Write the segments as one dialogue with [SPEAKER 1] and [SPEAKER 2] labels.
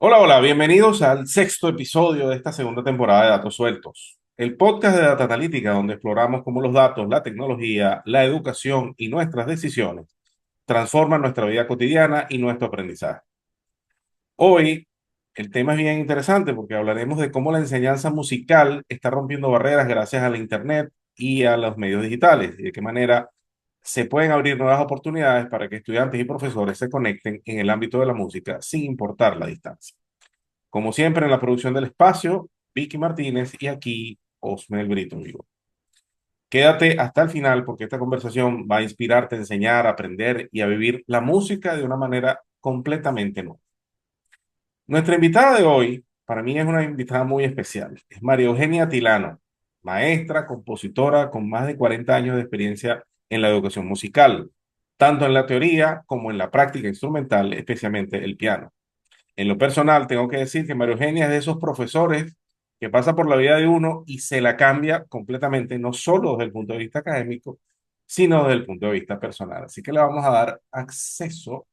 [SPEAKER 1] Hola, hola, bienvenidos al sexto episodio de esta segunda temporada de Datos Sueltos, el podcast de Data Analítica donde exploramos cómo los datos, la tecnología, la educación y nuestras decisiones transforman nuestra vida cotidiana y nuestro aprendizaje. Hoy el tema es bien interesante porque hablaremos de cómo la enseñanza musical está rompiendo barreras gracias a la Internet y a los medios digitales y de qué manera se pueden abrir nuevas oportunidades para que estudiantes y profesores se conecten en el ámbito de la música sin importar la distancia. Como siempre, en la producción del espacio, Vicky Martínez y aquí Osmel Brito Vivo. Quédate hasta el final porque esta conversación va a inspirarte a enseñar, a aprender y a vivir la música de una manera completamente nueva. Nuestra invitada de hoy, para mí es una invitada muy especial. Es María Eugenia Tilano, maestra, compositora con más de 40 años de experiencia en la educación musical, tanto en la teoría como en la práctica instrumental, especialmente el piano. En lo personal, tengo que decir que María Eugenia es de esos profesores que pasa por la vida de uno y se la cambia completamente, no solo desde el punto de vista académico, sino desde el punto de vista personal. Así que le vamos a dar acceso.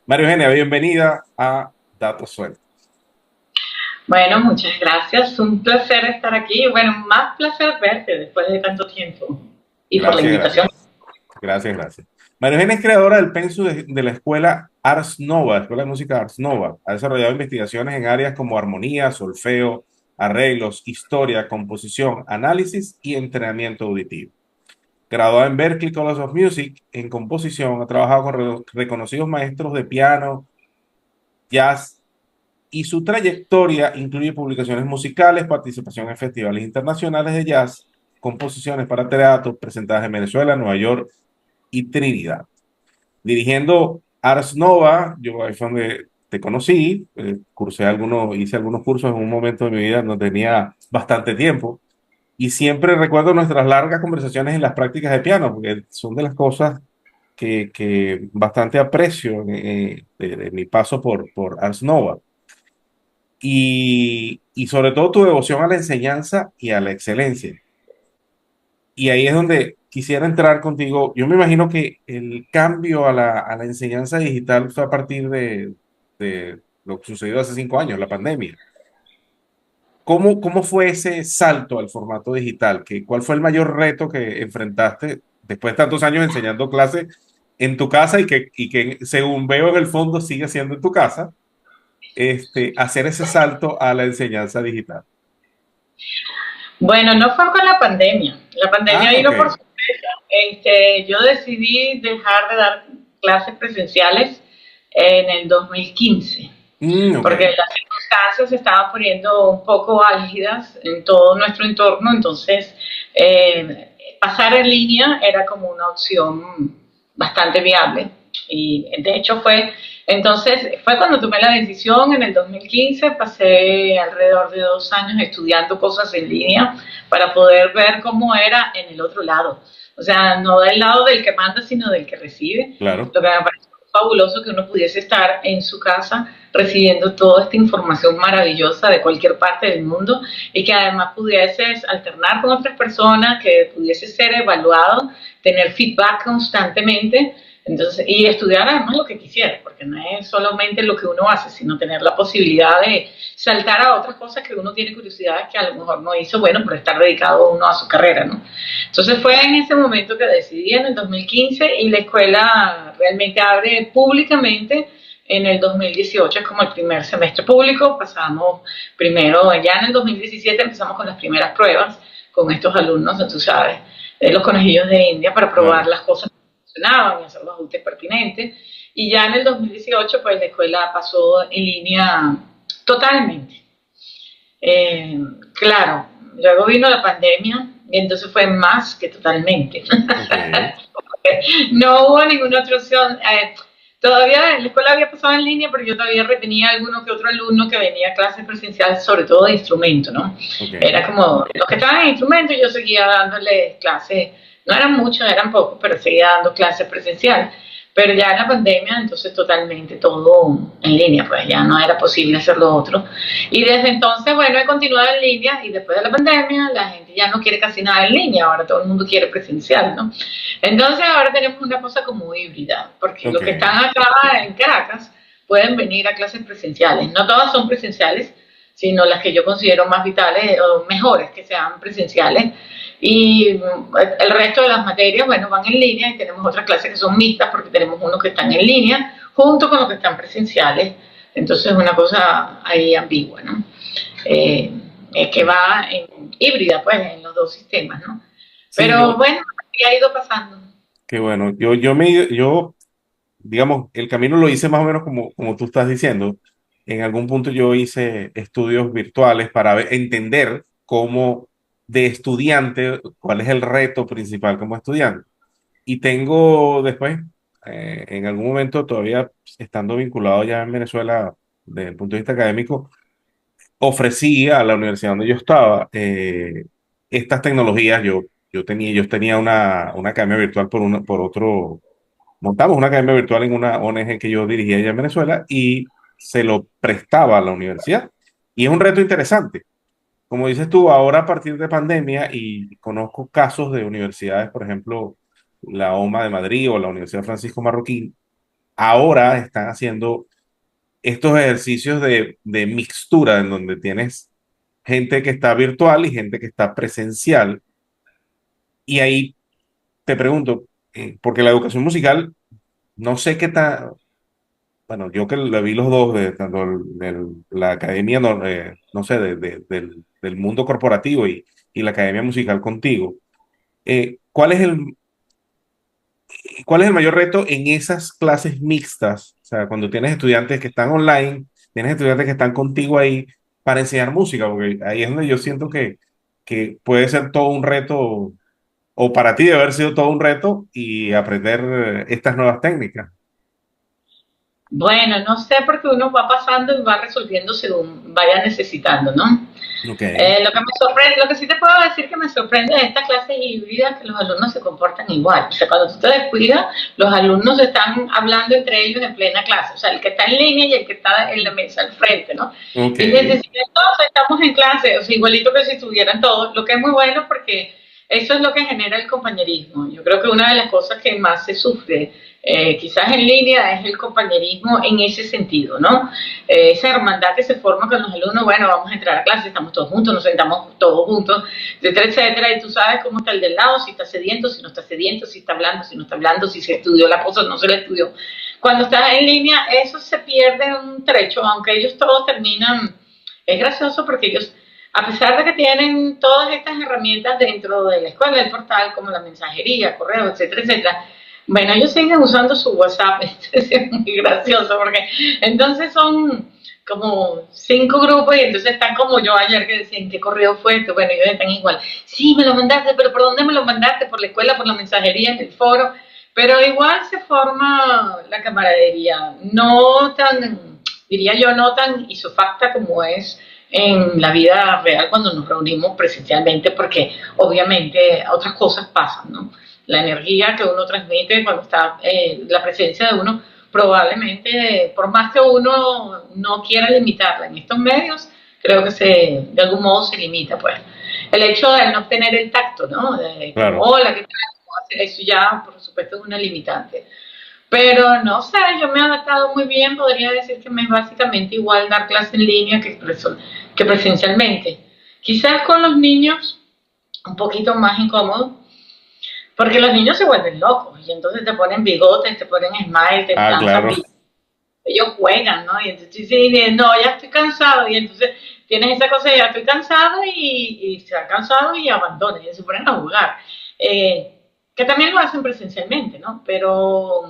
[SPEAKER 1] María Eugenia, bienvenida a Datos Sueltos.
[SPEAKER 2] Bueno, muchas gracias. Un placer estar aquí. Bueno, más placer verte después de tanto tiempo. Y por la
[SPEAKER 1] Gracias,
[SPEAKER 2] invitación.
[SPEAKER 1] gracias. Gracias, gracias. María Eugenia es creadora del Pensu de la escuela Ars Nova, Escuela de Música Ars Nova. Ha desarrollado investigaciones en áreas como armonía, solfeo, arreglos, historia, composición, análisis y entrenamiento auditivo. Graduada en Berklee College of Music en composición, ha trabajado con reconocidos maestros de piano, jazz y su trayectoria incluye publicaciones musicales, participación en festivales internacionales de jazz, composiciones para teatro presentadas en Venezuela, Nueva York y Trinidad. Dirigiendo Ars Nova, yo ahí fue donde te conocí, hice algunos cursos en un momento de mi vida, no tenía bastante tiempo. Y siempre recuerdo nuestras largas conversaciones en las prácticas de piano, porque son de las cosas que bastante aprecio de mi paso por Ars Nova. Y sobre todo tu devoción a la enseñanza y a la excelencia. Y ahí es donde quisiera entrar contigo. Yo me imagino que el cambio a la enseñanza digital fue a partir de lo que sucedió hace 5 años, la pandemia. ¿Cómo fue ese salto al formato digital? ¿Cuál fue el mayor reto que enfrentaste después de tantos años enseñando clases en tu casa y que según veo en el fondo sigue siendo en tu casa, hacer ese salto a la enseñanza digital?
[SPEAKER 2] Bueno, no fue con la pandemia. La pandemia
[SPEAKER 1] Ah, ok.
[SPEAKER 2] vino por sorpresa. Yo decidí dejar de dar clases presenciales en el 2015,
[SPEAKER 1] Ok,
[SPEAKER 2] porque las circunstancias se estaban poniendo un poco álgidas en todo nuestro entorno, entonces pasar en línea era como una opción bastante viable. Y de hecho fue cuando tomé la decisión en el 2015, pasé alrededor de 2 años estudiando cosas en línea para poder ver cómo era en el otro lado. O sea, no del lado del que manda, sino del que recibe.
[SPEAKER 1] claro.
[SPEAKER 2] Lo que me pareció fabuloso que uno pudiese estar en su casa recibiendo toda esta información maravillosa de cualquier parte del mundo y que además pudieses alternar con otras personas, que pudiese ser evaluado, tener feedback constantemente. Entonces, y estudiar además lo que quisiera, porque no es solamente lo que uno hace, sino tener la posibilidad de saltar a otras cosas que uno tiene curiosidad que a lo mejor no hizo, bueno, por estar dedicado uno a su carrera, ¿no? Entonces fue en ese momento que decidí en el 2015 y la escuela realmente abre públicamente en el 2018, es como el primer semestre público. Pasamos primero, ya en el 2017 empezamos con las primeras pruebas con estos alumnos, tú sabes, los conejillos de India para probar
[SPEAKER 1] Claro.
[SPEAKER 2] las cosas que funcionaban y hacer los ajustes pertinentes. Y ya en el 2018, pues la escuela pasó en línea totalmente. Eh, claro, luego vino la pandemia y entonces fue más que totalmente.
[SPEAKER 1] Ok,
[SPEAKER 2] No hubo ninguna otra opción. Todavía la escuela había pasado en línea, pero yo todavía retenía alguno que otro alumno que venía a clases presenciales, sobre todo de instrumento, ¿no?
[SPEAKER 1] ok.
[SPEAKER 2] Era como los que estaban en instrumento, yo seguía dándoles clases, no eran muchos, eran pocos, pero seguía dando clases presenciales. Pero ya en la pandemia, entonces totalmente todo en línea, pues ya no era posible hacer lo otro. Y desde entonces, bueno, he continuado en línea y después de la pandemia la gente ya no quiere casi nada en línea, ahora todo el mundo quiere presencial, ¿no? Entonces ahora tenemos una cosa como híbrida, porque
[SPEAKER 1] Ok,
[SPEAKER 2] los que están acá en Caracas, pueden venir a clases presenciales. No todas son presenciales, sino las que yo considero más vitales o mejores que sean presenciales. Y el resto de las materias, bueno, van en línea y tenemos otras clases que son mixtas porque tenemos unos que están en línea junto con los que están presenciales. Entonces es una cosa ahí ambigua, ¿no? Que va en híbrida, pues, en los dos sistemas, ¿no?
[SPEAKER 1] Sí,
[SPEAKER 2] Pero bueno, así ha ido pasando.
[SPEAKER 1] qué bueno. Yo, digamos, el camino lo hice más o menos como tú estás diciendo. En algún punto yo hice estudios virtuales para entender cómo de estudiante, cuál es el reto principal como estudiante. Y tengo después, en algún momento todavía estando vinculado ya en Venezuela, desde el punto de vista académico, ofrecí a la universidad donde yo estaba estas tecnologías. Yo tenía una academia virtual por otro, montamos una academia virtual en una ONG que yo dirigía allá en Venezuela y se lo prestaba a la universidad. Y es un reto interesante. Como dices tú, ahora a partir de pandemia, y conozco casos de universidades, por ejemplo, la OMA de Madrid o la Universidad Francisco Marroquín, ahora están haciendo estos ejercicios de mixtura en donde tienes gente que está virtual y gente que está presencial. Y ahí te pregunto, porque la educación musical, no sé qué tal, bueno, yo que le vi los dos, de, tanto la academia, no, no sé, del mundo corporativo y la academia musical contigo, ¿cuál es cuál es el mayor reto en esas clases mixtas? O sea, cuando tienes estudiantes que están online, tienes estudiantes que están contigo ahí para enseñar música, porque ahí es donde yo siento que puede ser todo un reto, o para ti debe haber sido todo un reto y aprender estas nuevas técnicas.
[SPEAKER 2] Bueno, no sé porque uno va pasando y va resolviendo según vaya necesitando, ¿no?
[SPEAKER 1] Ok,
[SPEAKER 2] Lo que me sorprende, lo que sí te puedo decir que me sorprende de esta clase híbrida es que los alumnos se comportan igual. O sea, cuando tú te descuidas, los alumnos están hablando entre ellos en plena clase. O sea, el que está en línea y el que está en la mesa al frente, ¿no?
[SPEAKER 1] ok,
[SPEAKER 2] Y les decía, todos estamos en clase, o sea, igualito que si estuvieran todos, lo que es muy bueno porque eso es lo que genera el compañerismo. Yo creo que una de las cosas que más se sufre, quizás en línea, es el compañerismo en ese sentido, ¿no? Esa hermandad que se forma con los alumnos, bueno, vamos a entrar a clase, estamos todos juntos, nos sentamos todos juntos, etcétera, etcétera, y tú sabes cómo está el del lado, si está cediendo, si no está cediendo, si está hablando, si no está hablando, si se estudió la cosa o no se la estudió. Cuando estás en línea, eso se pierde un trecho, aunque ellos todos terminan, es gracioso porque ellos, a pesar de que tienen todas estas herramientas dentro de la escuela, del portal, como la mensajería, correo, etcétera, etcétera, bueno, ellos siguen usando su WhatsApp. Entonces es muy gracioso porque entonces son como 5 grupos y entonces están como yo ayer que decían, ¿qué correo fue esto? Bueno, ellos están igual. Sí, me lo mandaste, pero ¿por dónde me lo mandaste? Por la escuela, por la mensajería, en el foro. Pero igual se forma la camaradería, no tan, diría yo, no tan isofacta como es en la vida real cuando nos reunimos presencialmente, porque obviamente otras cosas pasan, ¿no? La energía que uno transmite cuando está la presencia de uno, probablemente, por más que uno no quiera limitarla en estos medios, creo que de algún modo se limita, pues. El hecho de no tener el tacto, ¿no? Como,
[SPEAKER 1] claro.
[SPEAKER 2] hola, ¿qué tal? ¿Cómo hacer? Eso ya, por supuesto, es una limitante. Pero no sé, yo me he adaptado muy bien, podría decir que me es básicamente igual dar clase en línea que presencialmente. Quizás con los niños un poquito más incómodo, porque los niños se vuelven locos y entonces te ponen bigotes, te ponen smile, te
[SPEAKER 1] Ah,
[SPEAKER 2] lanzan
[SPEAKER 1] claro.
[SPEAKER 2] bigotes, ellos juegan, ¿no? Y entonces dicen, no, ya estoy cansado, y entonces tienes esa cosa de ya estoy cansado y se han cansado y abandonan y se ponen a jugar. Que también lo hacen presencialmente, ¿no? Pero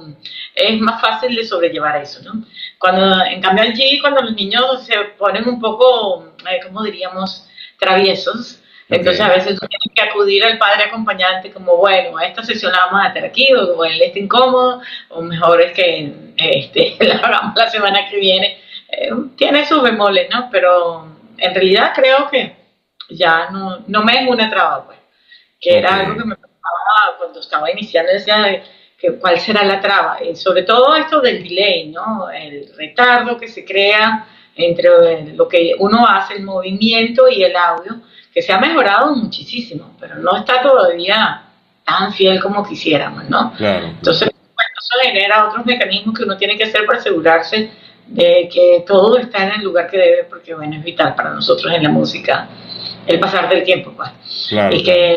[SPEAKER 2] es más fácil de sobrellevar eso, ¿no? Cuando, en cambio allí, cuando los niños se ponen un poco, ¿cómo diríamos?, traviesos,
[SPEAKER 1] Ok.
[SPEAKER 2] entonces a veces tú tienes que acudir al padre acompañante como, bueno, a esta sesión la vamos a hacer aquí, o él está incómodo, o mejor es que la hagamos la semana que viene. Tiene sus bemoles, ¿no? Pero en realidad creo que ya no me es una traba, pues, que
[SPEAKER 1] Ok.
[SPEAKER 2] era algo que me preocupaba cuando estaba iniciando, decía que cuál será la traba, y sobre todo esto del delay, ¿no? El retardo que se crea entre lo que uno hace, el movimiento y el audio, que se ha mejorado muchísimo, pero no está todavía tan fiel como quisiéramos, ¿no?
[SPEAKER 1] Claro, claro.
[SPEAKER 2] Entonces, bueno, eso genera otros mecanismos que uno tiene que hacer para asegurarse de que todo está en el lugar que debe, porque bueno, es vital para nosotros en la música el pasar del tiempo, pues.
[SPEAKER 1] Claro,
[SPEAKER 2] Y
[SPEAKER 1] claro.
[SPEAKER 2] que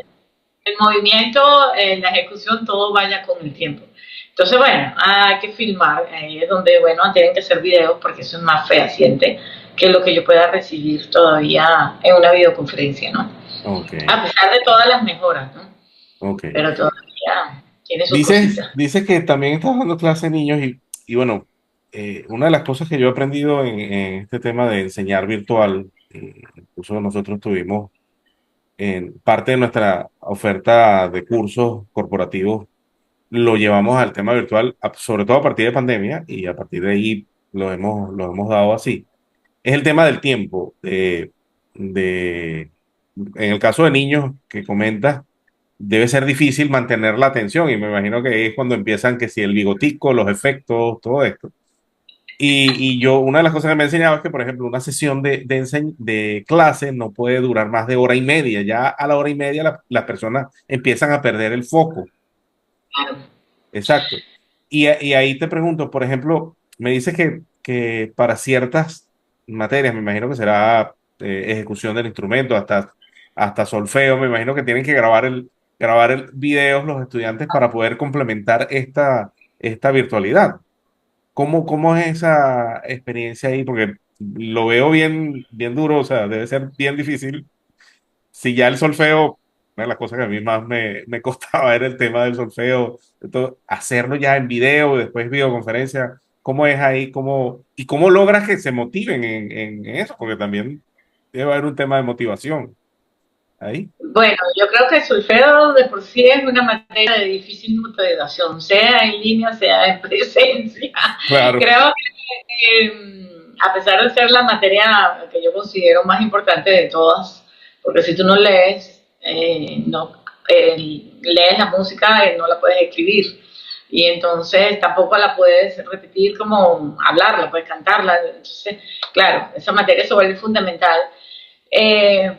[SPEAKER 2] el movimiento, la ejecución, todo vaya con el tiempo. Entonces, bueno, hay que filmar, ahí es donde, bueno, tienen que hacer videos porque eso es más fehaciente que lo que yo pueda recibir todavía en una videoconferencia, ¿no?
[SPEAKER 1] Ok,
[SPEAKER 2] A pesar de todas las mejoras, ¿no?
[SPEAKER 1] ok.
[SPEAKER 2] Pero todavía tiene sus
[SPEAKER 1] Dices,
[SPEAKER 2] cositas.
[SPEAKER 1] dices que también estás dando clase a niños y bueno, una de las cosas que yo he aprendido en este tema de enseñar virtual, incluso nosotros tuvimos en parte de nuestra oferta de cursos corporativos, lo llevamos al tema virtual, sobre todo a partir de pandemia y a partir de ahí lo hemos dado así. Es el tema del tiempo, en el caso de niños que comentas debe ser difícil mantener la atención y me imagino que es cuando empiezan que si el bigotico, los efectos, todo esto. Y yo, una de las cosas que me enseñaba es que, por ejemplo, una sesión de clase no puede durar más de hora y media. Ya a la hora y media las personas empiezan a perder el foco.
[SPEAKER 2] Claro.
[SPEAKER 1] Exacto. Y ahí te pregunto, por ejemplo, me dices que para ciertas materias, me imagino que será ejecución del instrumento, hasta solfeo, me imagino que tienen que grabar el videos los estudiantes para poder complementar esta virtualidad. ¿Cómo es esa experiencia ahí? Porque lo veo bien, bien duro, o sea, debe ser bien difícil. Si ya el solfeo, una de las cosas que a mí más me costaba era el tema del solfeo, hacerlo ya en video, después videoconferencia, ¿cómo es ahí? ¿Y cómo logras que se motiven en eso? Porque también debe haber un tema de motivación ahí.
[SPEAKER 2] Bueno, yo creo que el solfeo de por sí es una materia de difícil motivación, sea en línea, sea en presencia.
[SPEAKER 1] Claro,
[SPEAKER 2] Creo que a pesar de ser la materia que yo considero más importante de todas, porque si tú no lees, lees la música, no la puedes escribir. Y entonces tampoco la puedes repetir como hablarla, puedes cantarla. Entonces, claro, esa materia se vuelve fundamental.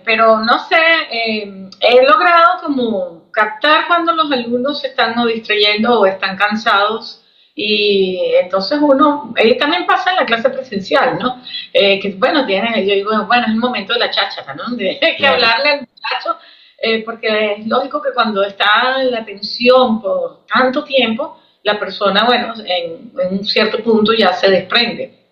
[SPEAKER 2] Pero no sé, he logrado como captar cuando los alumnos se están o distrayendo o están cansados y entonces ellos también pasa en la clase presencial, ¿no? Que bueno, yo digo, bueno, es el momento de la cháchara, ¿no? De que
[SPEAKER 1] claro.
[SPEAKER 2] hablarle al muchacho, porque es lógico que cuando está la tensión por tanto tiempo, la persona, bueno, en un cierto punto ya se desprende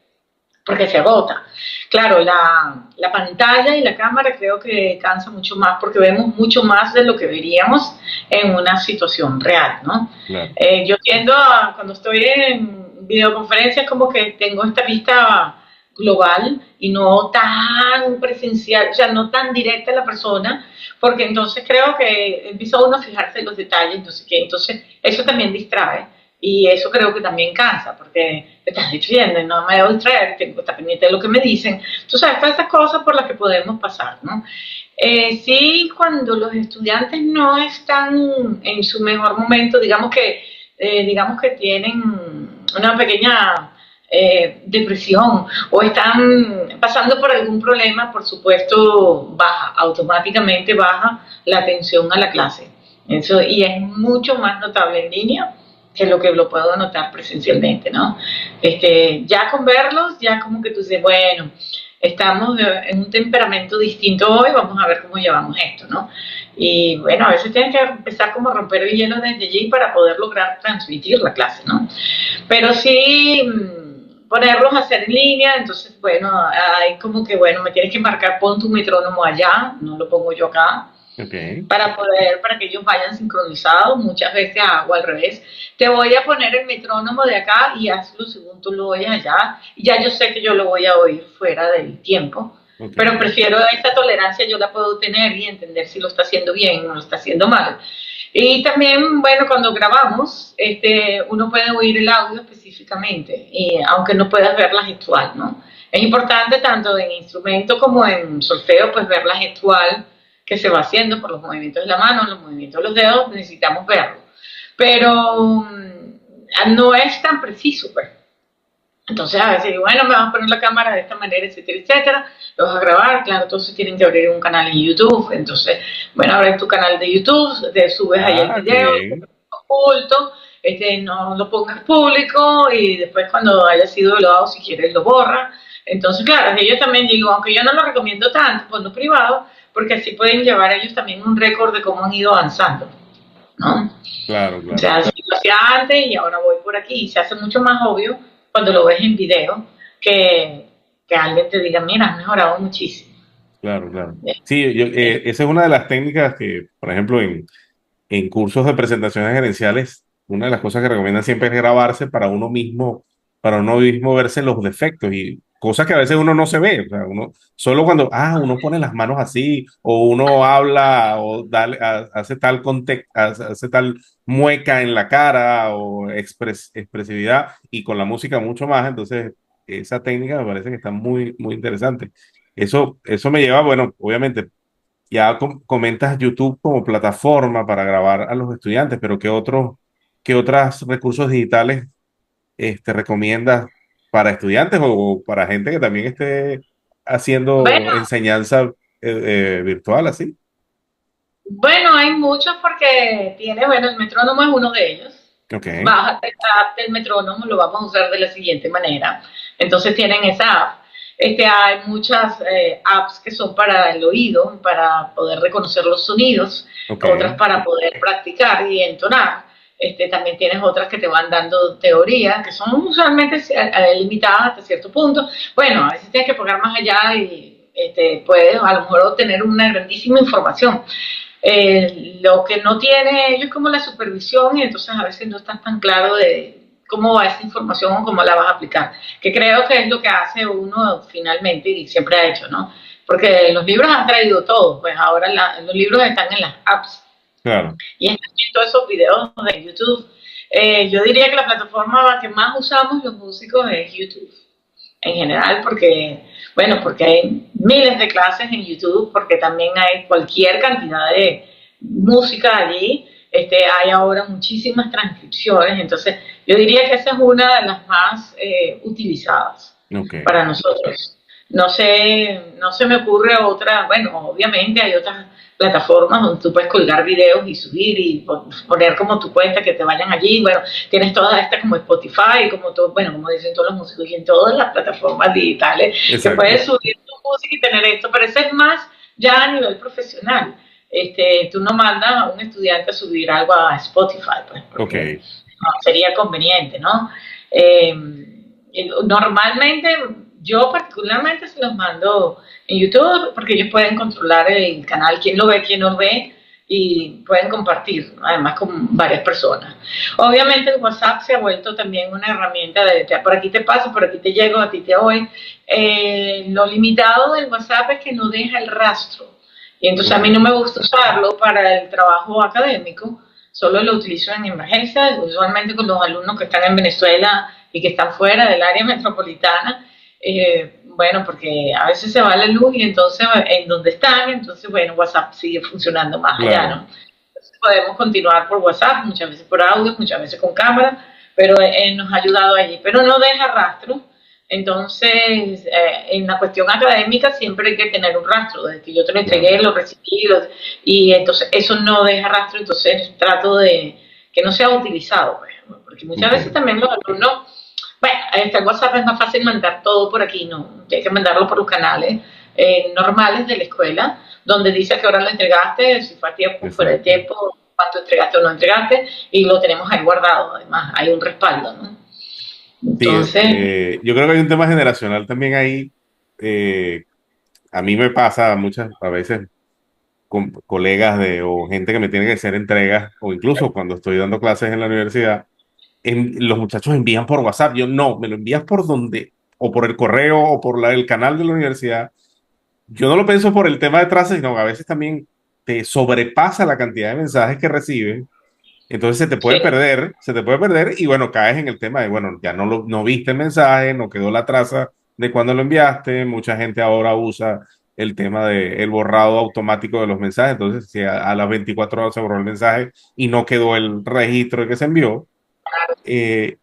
[SPEAKER 2] porque se agota. Claro, la pantalla y la cámara creo que cansa mucho más porque vemos mucho más de lo que veríamos en una situación real, ¿no?
[SPEAKER 1] Claro.
[SPEAKER 2] Yo tiendo a, cuando estoy en videoconferencias, como que tengo esta vista global y no tan presencial, o sea, no tan directa a la persona, porque entonces creo que empieza uno a fijarse en los detalles, entonces eso también distrae. Y eso creo que también cansa, porque te estás distrayendo y no me debo distraer, tengo que estar pendiente de lo que me dicen. Tú sabes, todas estas cosas por las que podemos pasar, ¿no? Sí, cuando los estudiantes no están en su mejor momento, digamos que tienen una pequeña depresión o están pasando por algún problema, por supuesto, automáticamente baja la atención a la clase. Eso, y es mucho más notable en línea que lo que lo puedo notar presencialmente, ¿no? Ya con verlos, ya como que tú dices, bueno, estamos en un temperamento distinto hoy, vamos a ver cómo llevamos esto, ¿no? Y bueno, a veces tienes que empezar como a romper el hielo desde allí para poder lograr transmitir la clase, ¿no? Pero sí ponerlos a hacer en línea, entonces, bueno, hay como que, bueno, me tienes que marcar, pon tu metrónomo allá, no lo pongo yo acá,
[SPEAKER 1] Ok.
[SPEAKER 2] para que ellos vayan sincronizados. Muchas veces hago al revés. Te voy a poner el metrónomo de acá y hazlo según tú lo oyes allá. Y ya yo sé que yo lo voy a oír fuera del tiempo.
[SPEAKER 1] Ok.
[SPEAKER 2] Pero prefiero esa tolerancia, yo la puedo tener y entender si lo está haciendo bien o lo está haciendo mal. Y también, bueno, cuando grabamos, uno puede oír el audio específicamente, y, aunque no puedas ver la gestual, ¿no? Es importante tanto en instrumento como en solfeo, pues ver la gestual que se va haciendo por los movimientos de la mano, los movimientos de los dedos, necesitamos verlo. Pero no es tan preciso, pues. Entonces a veces digo, bueno, me vas a poner la cámara de esta manera, etcétera, etcétera, lo vas a grabar, claro, entonces tienen que abrir un canal en YouTube, entonces, bueno, abres tu canal de YouTube, te subes ahí el
[SPEAKER 1] Ah, qué
[SPEAKER 2] video,
[SPEAKER 1] bien.
[SPEAKER 2] oculto, no lo pongas público y después cuando haya sido evaluado, si quieres, lo borra. Entonces, claro, ellos también digo, aunque yo no lo recomiendo tanto por lo privado, porque así pueden llevar ellos también un récord de cómo han ido avanzando, ¿no?
[SPEAKER 1] Claro,
[SPEAKER 2] O
[SPEAKER 1] claro,
[SPEAKER 2] sea, si lo hacía antes y ahora voy por aquí, y se hace mucho más obvio cuando lo ves en video que, que alguien te diga, mira, has mejorado muchísimo.
[SPEAKER 1] claro, claro.
[SPEAKER 2] Eh,
[SPEAKER 1] Sí, esa es una de las técnicas que, por ejemplo, en cursos de presentaciones gerenciales, una de las cosas que recomiendan siempre es grabarse para uno mismo verse los defectos y cosas que a veces uno no se ve. O sea, uno, solo cuando, uno pone las manos así, o uno habla, o hace tal hace tal mueca en la cara, o expresividad, y con la música mucho más. Entonces, esa técnica me parece que está muy, muy interesante. Eso me lleva, bueno, obviamente ya comentas YouTube como plataforma para grabar a los estudiantes, pero qué otros recursos digitales recomiendas para estudiantes o para gente que también esté haciendo
[SPEAKER 2] bueno,
[SPEAKER 1] enseñanza virtual así?
[SPEAKER 2] bueno, hay muchos porque tiene, bueno, el metrónomo es uno de ellos.
[SPEAKER 1] Ok,
[SPEAKER 2] Bájate la app del metrónomo, lo vamos a usar de la siguiente manera. Entonces tienen esa app. Hay muchas apps que son para el oído, para poder reconocer los sonidos,
[SPEAKER 1] ok,
[SPEAKER 2] otras para poder practicar y entonar. También tienes otras que te van dando teoría, que son usualmente limitadas hasta cierto punto. Bueno, a veces tienes que pagar más allá y puedes a lo mejor obtener una grandísima información. Lo que no tiene ellos es como la supervisión y entonces a veces no estás tan claro de cómo va esa información o cómo la vas a aplicar, que creo que es lo que hace uno finalmente y siempre ha hecho, ¿no? Porque los libros han traído todo, pues ahora los libros están en las apps
[SPEAKER 1] claro,
[SPEAKER 2] y están en todos esos videos de YouTube. Yo diría que la plataforma que más usamos los músicos es YouTube en general, porque, bueno, porque hay miles de clases en YouTube, porque también hay cualquier cantidad de música allí, hay ahora muchísimas transcripciones, entonces yo diría que esa es una de las más utilizadas
[SPEAKER 1] ok,
[SPEAKER 2] para nosotros. No se me ocurre otra, bueno, obviamente hay otras plataformas donde tú puedes colgar videos y subir y poner como tu cuenta que te vayan allí. Bueno, tienes todas estas como Spotify, como todo, bueno, como dicen todos los músicos y en todas las plataformas digitales que puedes
[SPEAKER 1] exacto,
[SPEAKER 2] subir tu música y tener esto, pero eso es más ya a nivel profesional. Tú no mandas a un estudiante a subir algo a Spotify, pues,
[SPEAKER 1] ok,
[SPEAKER 2] porque no sería conveniente, ¿no? Eh, Normalmente, yo particularmente se los mando en YouTube porque ellos pueden controlar el canal, quién lo ve, quién no ve y pueden compartir, además con varias personas. Obviamente el WhatsApp se ha vuelto también una herramienta de por aquí te paso, por aquí te llego, a ti te voy. Lo limitado del WhatsApp es que no deja el rastro y entonces a
[SPEAKER 1] ok,
[SPEAKER 2] mí no me gusta usarlo para el trabajo académico, solo lo utilizo en emergencias, usualmente con los alumnos que están en Venezuela y que están fuera del área metropolitana, bueno, porque a veces se va la luz y entonces en donde están, entonces bueno, WhatsApp sigue funcionando más allá,
[SPEAKER 1] claro,
[SPEAKER 2] ¿no? Entonces podemos continuar por WhatsApp, muchas veces por audio, muchas veces con cámara, pero nos ha ayudado allí, pero no deja rastro. Entonces, en la cuestión académica siempre hay que tener un rastro, desde que yo te lo
[SPEAKER 1] claro,
[SPEAKER 2] entregué, lo recibí, y entonces eso no deja rastro, entonces trato de que no sea utilizado, pues, porque muchas veces
[SPEAKER 1] entiendo.
[SPEAKER 2] también los alumnos, bueno, el WhatsApp es más fácil mandar todo por aquí, no, hay que mandarlo por los canales normales de la escuela, donde dice a qué hora lo entregaste, si fue a tiempo, fuera de
[SPEAKER 1] Exacto.
[SPEAKER 2] tiempo, cuánto entregaste o no entregaste, y lo tenemos ahí guardado, además, hay un respaldo, ¿no?
[SPEAKER 1] Sí,
[SPEAKER 2] Entonces,
[SPEAKER 1] yo creo que hay un tema generacional también ahí. A mí me pasa a veces con colegas o gente que me tiene que hacer entregas, o incluso cuando estoy dando clases en la universidad, los muchachos envían por WhatsApp. Yo no, me lo envías por donde, o por el correo, o por el canal de la universidad. Yo no lo pienso por el tema de traza, sino que a veces también te sobrepasa la cantidad de mensajes que reciben. Entonces
[SPEAKER 2] sí,
[SPEAKER 1] se te puede perder y bueno, caes en el tema de, bueno, ya no viste el mensaje, no quedó la traza de cuando lo enviaste. Mucha gente ahora usa el tema de el borrado automático de los mensajes. Entonces, si a las 24 horas se borró el mensaje y no quedó el registro de que se envió, eh,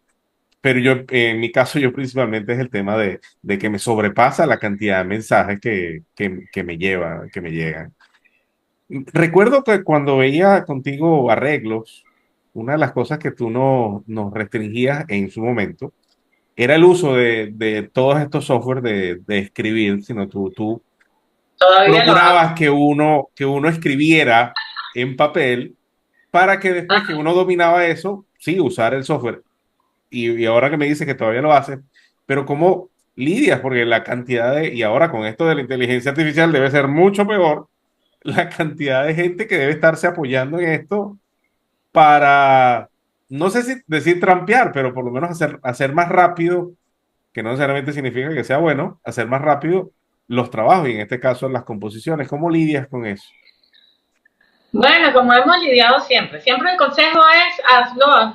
[SPEAKER 1] pero yo, en mi caso, yo principalmente es el tema de que me sobrepasa la cantidad de mensajes que me llegan. Recuerdo que cuando veía contigo arreglos, una de las cosas que tú no, nos restringías en su momento era el uso de todos estos software de escribir, sino tú
[SPEAKER 2] Todavía lo hago.
[SPEAKER 1] procurabas que uno escribiera en papel para que después que
[SPEAKER 2] Ajá.
[SPEAKER 1] uno dominaba eso, sí, usar el software. Y ahora que me dices que todavía lo haces, pero ¿cómo lidias? Porque la cantidad y ahora con esto de la inteligencia artificial debe ser mucho peor la cantidad de gente que debe estarse apoyando en esto para, no sé si decir trampear, pero por lo menos hacer más rápido, que no necesariamente significa que sea bueno, hacer más rápido los trabajos y en este caso las composiciones. ¿Cómo lidias con eso?
[SPEAKER 2] Bueno, como hemos lidiado siempre, siempre el consejo es hazlo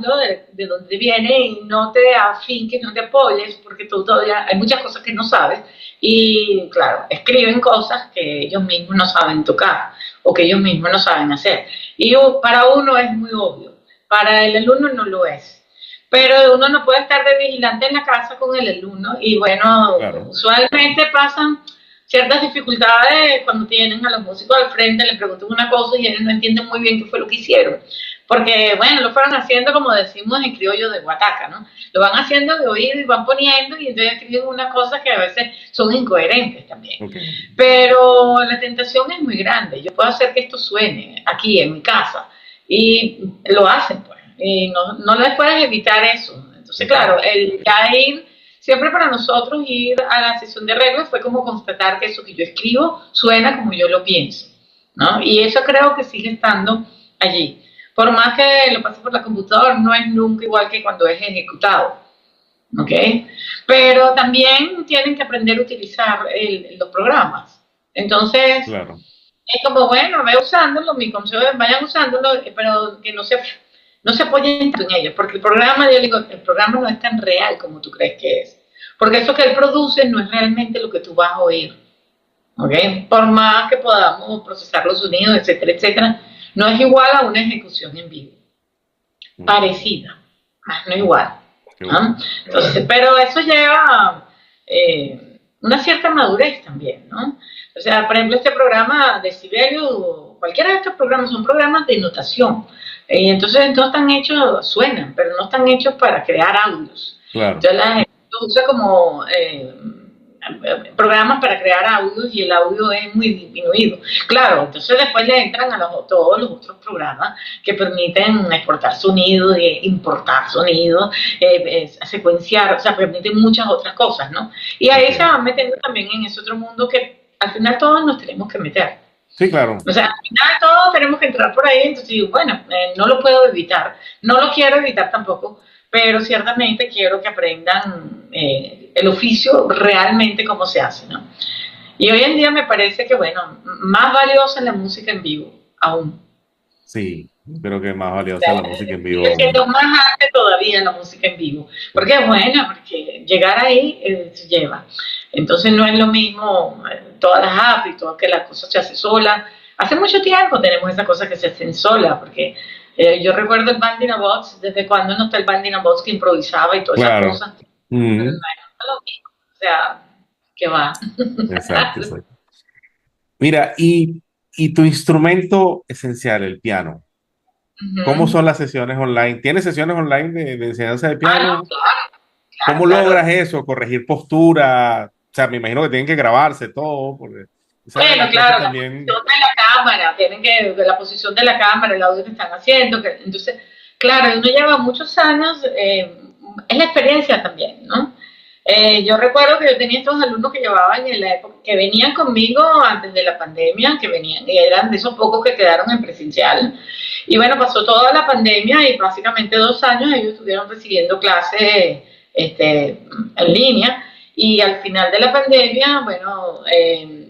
[SPEAKER 2] de donde viene y no te afinques, no te apoyes, porque tú todavía hay muchas cosas que no sabes y claro, escriben cosas que ellos mismos no saben tocar o que ellos mismos no saben hacer. Y para uno es muy obvio, para el alumno no lo es. Pero uno no puede estar de vigilante en la casa con el alumno y bueno,
[SPEAKER 1] Claro,
[SPEAKER 2] usualmente pasan ciertas dificultades cuando tienen a los músicos al frente, le preguntan una cosa y ellos no entienden muy bien qué fue lo que hicieron. Porque, bueno, lo fueron haciendo como decimos en criollo de Guataca, ¿no? Lo van haciendo de oído y van poniendo y entonces escriben una cosa que a veces son incoherentes también.
[SPEAKER 1] ok,
[SPEAKER 2] Pero la tentación es muy grande. Yo puedo hacer que esto suene aquí en mi casa y lo hacen, pues. Y no les puedes evitar eso. Entonces,
[SPEAKER 1] ok,
[SPEAKER 2] claro, el ya ir siempre para nosotros ir a la sesión de arreglos fue como constatar que eso que yo escribo suena como yo lo pienso, ¿no? Y eso creo que sigue estando allí. Por más que lo pase por la computadora, no es nunca igual que cuando es ejecutado, ¿ok? Pero también tienen que aprender a utilizar los programas. Entonces,
[SPEAKER 1] claro,
[SPEAKER 2] es como, bueno, ve usándolo, mi consejo es vayan usándolo, pero que no se apoyen en ellos, porque el programa, yo digo, el programa no es tan real como tú crees que es. Porque eso que él produce no es realmente lo que tú vas a oír. ¿Ok? Por más que podamos procesar los sonidos, etcétera, etcétera, no es igual a una ejecución en vivo.
[SPEAKER 1] ok,
[SPEAKER 2] Parecida, más no
[SPEAKER 1] ok,
[SPEAKER 2] igual.
[SPEAKER 1] qué bueno.
[SPEAKER 2] ¿No? Entonces, pero eso lleva una cierta madurez también, ¿no? O sea, por ejemplo, este programa de Sibelius, cualquiera de estos programas son programas de notación. Entonces, no están hechos, suenan, pero no están hechos para crear audios.
[SPEAKER 1] Claro,
[SPEAKER 2] Entonces, la gente lo usa como programas para crear audios y el audio es muy disminuido. Claro, entonces después le entran a todos los otros programas que permiten exportar sonido, importar sonido, secuenciar, o sea, permiten muchas otras cosas, ¿no? Y ahí se
[SPEAKER 1] ok.
[SPEAKER 2] van metiendo también en ese otro mundo que al final todos nos tenemos que meter.
[SPEAKER 1] Sí, claro.
[SPEAKER 2] O sea, al final todos tenemos que entrar por ahí, entonces digo, bueno, no lo puedo evitar, no lo quiero evitar tampoco, pero ciertamente quiero que aprendan el oficio realmente cómo se hace, ¿no? Y hoy en día me parece que, bueno, más valiosa es la música en vivo, aún.
[SPEAKER 1] Sí, creo que es más
[SPEAKER 2] O
[SPEAKER 1] valiosa
[SPEAKER 2] sea,
[SPEAKER 1] la música en vivo
[SPEAKER 2] sigue
[SPEAKER 1] aún.
[SPEAKER 2] siendo más arte todavía la música en vivo, porque es buena, porque llegar ahí se lleva. Entonces no es lo mismo todas las apps y todo que la cosa se hace sola. Hace mucho tiempo tenemos esa cosa que se hacen sola, porque yo recuerdo el Band in a Box, desde cuando no está el Band in a Box que improvisaba y todas esas
[SPEAKER 1] Claro.
[SPEAKER 2] cosas. Pero
[SPEAKER 1] Mm,
[SPEAKER 2] no es lo mismo, o sea, que va.
[SPEAKER 1] exacto, exacto. Mira, y tu instrumento esencial, el piano. ¿Cómo
[SPEAKER 2] Uh-huh.
[SPEAKER 1] son las sesiones online? ¿Tienes sesiones online de enseñanza de
[SPEAKER 2] Ah, no,
[SPEAKER 1] piano?
[SPEAKER 2] claro,
[SPEAKER 1] ¿Cómo
[SPEAKER 2] claro,
[SPEAKER 1] logras
[SPEAKER 2] claro.
[SPEAKER 1] eso? Corregir postura. O sea, me imagino que tienen que grabarse todo, porque esa es de
[SPEAKER 2] Bueno,
[SPEAKER 1] las cosas
[SPEAKER 2] claro, la
[SPEAKER 1] también.
[SPEAKER 2] posición de la cámara, tienen que ver la posición de la cámara, el audio que están haciendo. Entonces, claro, uno lleva muchos años, es la experiencia también, ¿no? Yo recuerdo que yo tenía estos alumnos que llevaban en la época, que venían conmigo antes de la pandemia, que venían, y eran de esos pocos que quedaron en presencial. Y bueno, pasó toda la pandemia y básicamente 2 años ellos estuvieron recibiendo clases en línea. Y al final de la pandemia, bueno,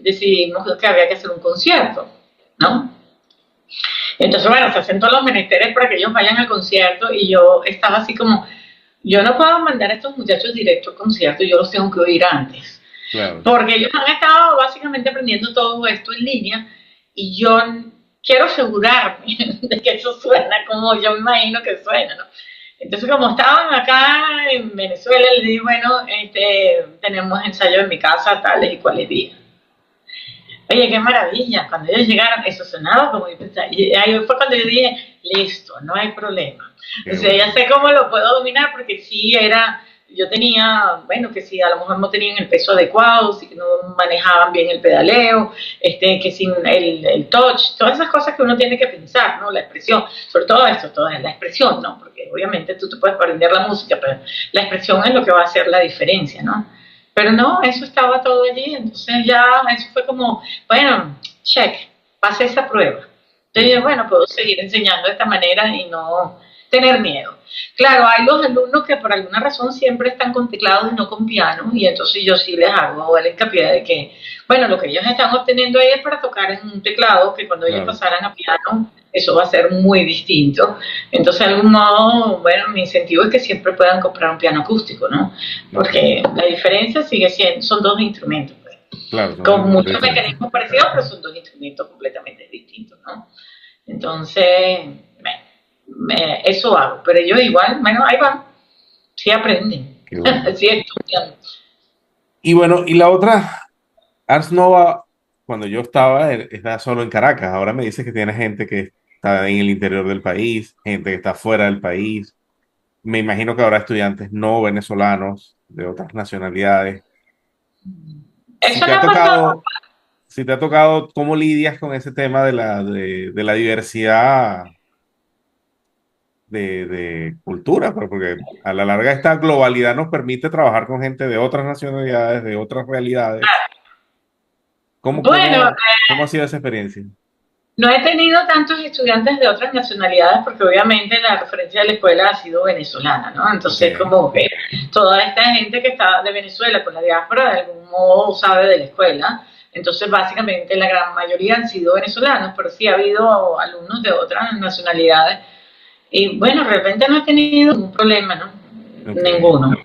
[SPEAKER 2] decidimos que había que hacer un concierto, ¿no? Entonces, bueno, se hacen todos los menesteres para que ellos vayan al concierto y yo estaba así como, yo no puedo mandar a estos muchachos directo al concierto, yo los tengo que oír antes.
[SPEAKER 1] Claro,
[SPEAKER 2] Porque ellos han estado básicamente aprendiendo todo esto en línea y yo quiero asegurarme de que eso suena como yo me imagino que suena, ¿no? Entonces, como estaban acá en Venezuela, les dije, bueno, tenemos ensayo en mi casa tales y cuales días. Oye, qué maravilla, cuando ellos llegaron, eso sonaba como yo pensaba. Y ahí fue cuando yo dije, listo, no hay problema. O
[SPEAKER 1] Qué
[SPEAKER 2] sea, ya
[SPEAKER 1] bueno.
[SPEAKER 2] sé cómo lo puedo dominar porque sí era, yo tenía, bueno, que si a lo mejor no tenían el peso adecuado, si no manejaban bien el pedaleo, que sin el touch, todas esas cosas que uno tiene que pensar, ¿no? La expresión, sobre todo esto, toda la expresión, ¿no? Porque obviamente tú te puedes aprender la música, pero la expresión es lo que va a hacer la diferencia, ¿no? Pero no, eso estaba todo allí, entonces ya eso fue como, bueno, check, pasé esa prueba.
[SPEAKER 1] Qué
[SPEAKER 2] Entonces,
[SPEAKER 1] bueno.
[SPEAKER 2] bueno, puedo seguir enseñando de esta manera y no tener miedo. Claro, hay los alumnos que por alguna razón siempre están con teclados y no con piano, y entonces yo sí les hago el hincapié de que, bueno, lo que ellos están obteniendo ahí es para tocar en un teclado, que cuando ellos
[SPEAKER 1] Claro.
[SPEAKER 2] pasaran a piano, eso va a ser muy distinto. Entonces, de algún modo, bueno, mi incentivo es que siempre puedan comprar un piano acústico, ¿no?
[SPEAKER 1] Ok.
[SPEAKER 2] Porque la diferencia sigue siendo, son dos instrumentos, pues,
[SPEAKER 1] Claro, son
[SPEAKER 2] con
[SPEAKER 1] instrumentos
[SPEAKER 2] muchos
[SPEAKER 1] diferentes.
[SPEAKER 2] mecanismos parecidos, pero son dos instrumentos completamente distintos, ¿no? Entonces, eso hago. Pero ellos igual, bueno, ahí van, sí aprenden,
[SPEAKER 1] Qué bueno.
[SPEAKER 2] sí estudian.
[SPEAKER 1] Y bueno, y la otra, Ars Nova, cuando yo estaba solo en Caracas. Ahora me dices que tiene gente que está en el interior del país, gente que está fuera del país. Me imagino que habrá estudiantes no venezolanos de otras nacionalidades. Si
[SPEAKER 2] Eso
[SPEAKER 1] te
[SPEAKER 2] no
[SPEAKER 1] ha
[SPEAKER 2] ha pasado.
[SPEAKER 1] tocado, si te ha tocado, ¿cómo lidias con ese tema de la diversidad de cultura? Pues, porque a la larga esta globalidad nos permite trabajar con gente de otras nacionalidades, de otras realidades. ¿Cómo,
[SPEAKER 2] Bueno,
[SPEAKER 1] cómo, cómo ha sido esa experiencia?
[SPEAKER 2] no he tenido tantos estudiantes de otras nacionalidades porque obviamente la referencia de la escuela ha sido venezolana, ¿no?
[SPEAKER 1] Ok,
[SPEAKER 2] Entonces, como que toda esta gente que está de Venezuela con la diáspora de algún modo sabe de la escuela. Entonces, básicamente la gran mayoría han sido venezolanos, pero sí ha habido alumnos de otras nacionalidades. Y bueno, realmente no he tenido ningún problema, ¿no?
[SPEAKER 1] ok,
[SPEAKER 2] Ninguno.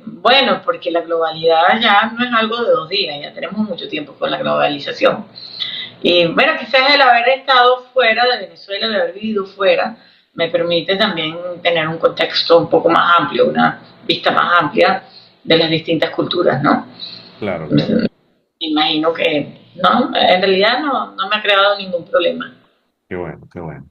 [SPEAKER 2] Bueno, porque la globalidad ya no es algo de 2 días, ya tenemos mucho tiempo con la globalización. Y bueno, quizás el haber estado fuera de Venezuela, de haber vivido fuera, me permite también tener un contexto un poco más amplio, una vista más amplia de las distintas culturas, ¿no?
[SPEAKER 1] claro, claro.
[SPEAKER 2] Me imagino que no, en realidad no me ha creado ningún problema.
[SPEAKER 1] Qué bueno, qué bueno.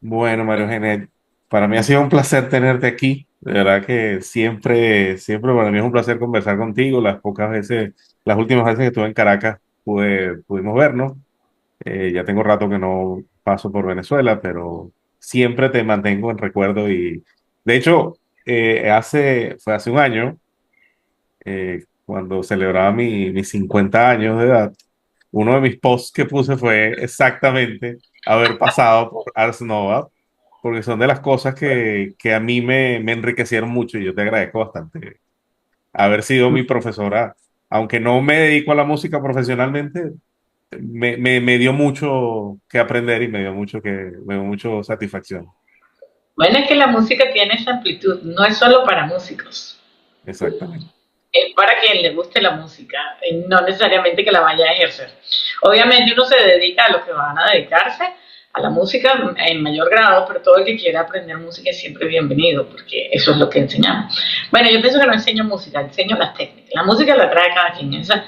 [SPEAKER 1] Bueno, Mario Eugenia, para mí ha sido un placer tenerte aquí. De verdad que siempre, siempre para mí es un placer conversar contigo. Las pocas veces, las últimas veces que estuve en Caracas, pudimos vernos. Ya tengo rato que no paso por Venezuela, pero siempre te mantengo en recuerdo y, de hecho, fue hace un año, cuando celebraba mis 50 años de edad. Uno de mis posts que puse fue exactamente haber pasado por Ars Nova, porque son de las cosas que a mí me enriquecieron mucho y yo te agradezco bastante haber sido mi profesora. Aunque no me dedico a la música profesionalmente, me dio mucho que aprender y me dio mucho satisfacción.
[SPEAKER 2] Bueno, es que la música tiene esa amplitud, no es solo para músicos,
[SPEAKER 1] Exactamente.
[SPEAKER 2] es para quien le guste la música, no necesariamente que la vaya a ejercer. Obviamente uno se dedica a los que van a dedicarse a la música en mayor grado, pero todo el que quiera aprender música es siempre bienvenido, porque eso es lo que enseñamos. Bueno, yo pienso que no enseño música, enseño las técnicas. La música la trae cada quien, esa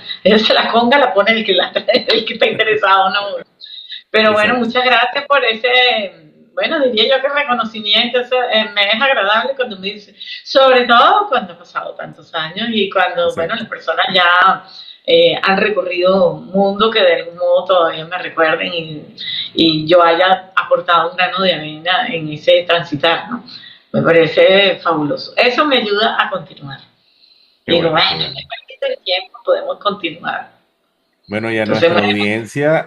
[SPEAKER 2] la conga la pone el que, el que está interesado, ¿no? Pero bueno,
[SPEAKER 1] Exacto.
[SPEAKER 2] muchas gracias por ese, bueno, diría yo que reconocimiento. Eso, me es agradable cuando me dice, sobre todo cuando ha pasado tantos años y cuando, bueno,
[SPEAKER 1] Exacto.
[SPEAKER 2] las personas ya han recorrido un mundo que de algún modo todavía me recuerden y yo haya aportado un grano de arena en ese transitar, ¿no? Me parece fabuloso. Eso me ayuda a continuar.
[SPEAKER 1] Qué
[SPEAKER 2] Digo,
[SPEAKER 1] bueno,
[SPEAKER 2] bueno,
[SPEAKER 1] qué bueno.
[SPEAKER 2] después del tiempo podemos continuar.
[SPEAKER 1] Bueno,
[SPEAKER 2] Entonces,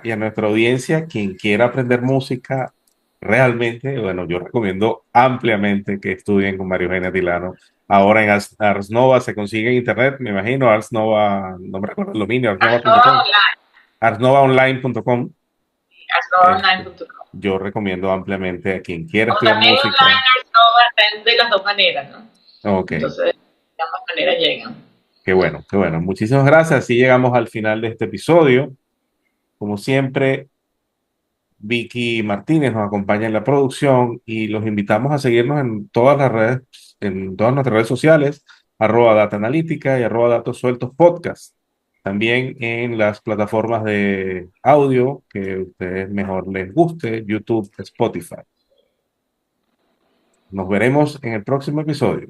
[SPEAKER 1] y a nuestra audiencia, quien quiera aprender música, realmente, bueno, yo recomiendo ampliamente que estudien con Mario Eugenia Tilano. Ahora en Ars Nova se consigue en internet, me imagino, Ars Nova, no me recuerdo el dominio, arsnova.com, arsnovaonline.com. Este,
[SPEAKER 2] online.com.
[SPEAKER 1] yo recomiendo ampliamente a quien quiera
[SPEAKER 2] O
[SPEAKER 1] estudiar
[SPEAKER 2] también
[SPEAKER 1] música.
[SPEAKER 2] online Artova de las dos maneras, ¿no?
[SPEAKER 1] Ok,
[SPEAKER 2] Entonces, de ambas maneras llegan.
[SPEAKER 1] qué bueno, qué bueno. Muchísimas gracias. Así llegamos al final de este episodio. Como siempre, Vicky Martínez nos acompaña en la producción y los invitamos a seguirnos en todas las redes, en todas nuestras redes sociales, @data analítica y @datos sueltos podcast. también en las plataformas de audio que a ustedes mejor les guste, YouTube, Spotify. Nos veremos en el próximo episodio.